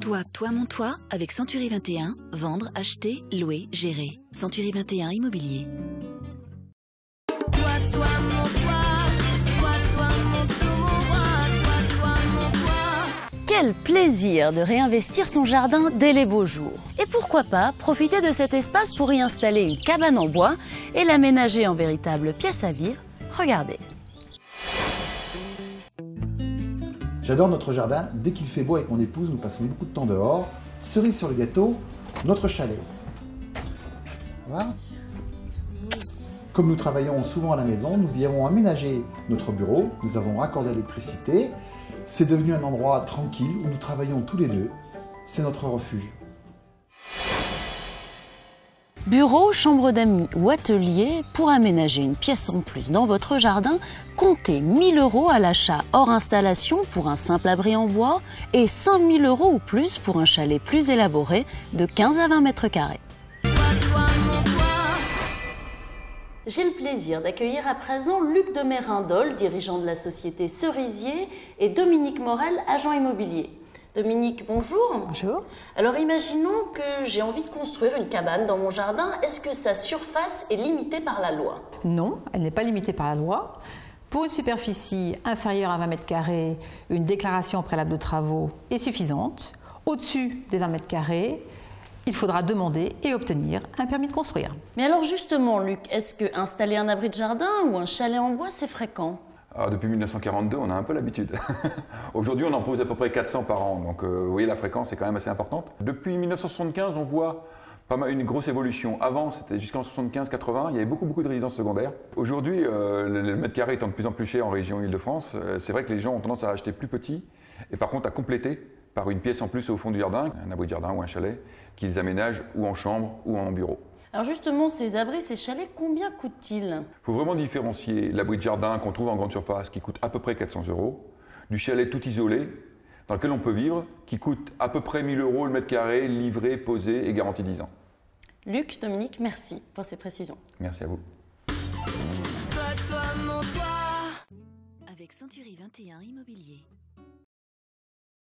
Toi, mon toit, avec Century 21, vendre, acheter, louer, gérer. Century 21 Immobilier. Toi, mon toit, toi, mon tout, mon roi, toi, mon toit. Quel plaisir de réinvestir son jardin dès les beaux jours. Et pourquoi pas profiter de cet espace pour y installer une cabane en bois et l'aménager en véritable pièce à vivre. Regardez. J'adore notre jardin. Dès qu'il fait beau avec mon épouse, nous passons beaucoup de temps dehors. Cerise sur le gâteau, notre chalet. Voilà. Comme nous travaillons souvent à la maison, nous y avons aménagé notre bureau. Nous avons raccordé l'électricité. C'est devenu un endroit tranquille où nous travaillons tous les deux. C'est notre refuge. Bureau, chambre d'amis ou atelier, pour aménager une pièce en plus dans votre jardin, comptez 1 000 € à l'achat hors installation pour un simple abri en bois et 5 000 € ou plus pour un chalet plus élaboré de 15 à 20 mètres carrés. J'ai le plaisir d'accueillir à présent Luc de Mérindol, dirigeant de la société Cerisier, et Dominique Morel, agent immobilier. Dominique, bonjour. Bonjour. Alors imaginons que j'ai envie de construire une cabane dans mon jardin. Est-ce que sa surface est limitée par la loi? Non, elle n'est pas limitée par la loi. Pour une superficie inférieure à 20 mètres carrés, une déclaration préalable de travaux est suffisante. Au-dessus des 20 mètres carrés, il faudra demander et obtenir un permis de construire. Mais alors justement, Luc, est-ce que installer un abri de jardin ou un chalet en bois, c'est fréquent? Alors, depuis 1942, on a un peu l'habitude. Aujourd'hui, on en pose à peu près 400 par an, donc vous voyez, la fréquence est quand même assez importante. Depuis 1975, on voit pas mal, une grosse évolution. Avant, c'était jusqu'en 75-80, il y avait beaucoup de résidences secondaires. Aujourd'hui, le mètre carré étant de plus en plus cher en région Île-de-France, c'est vrai que les gens ont tendance à acheter plus petit et par contre à compléter par une pièce en plus au fond du jardin, un abri de jardin ou un chalet, qu'ils aménagent ou en chambre ou en bureau. Alors justement, ces abris, ces chalets, combien coûtent-ils? Il faut vraiment différencier l'abri de jardin qu'on trouve en grande surface, qui coûte à peu près 400 €, du chalet tout isolé, dans lequel on peut vivre, qui coûte à peu près 1 000 € le mètre carré, livré, posé et garanti 10 ans. Luc, Dominique, merci pour ces précisions. Merci à vous. Toi, mon toit. Avec Century 21 Immobilier.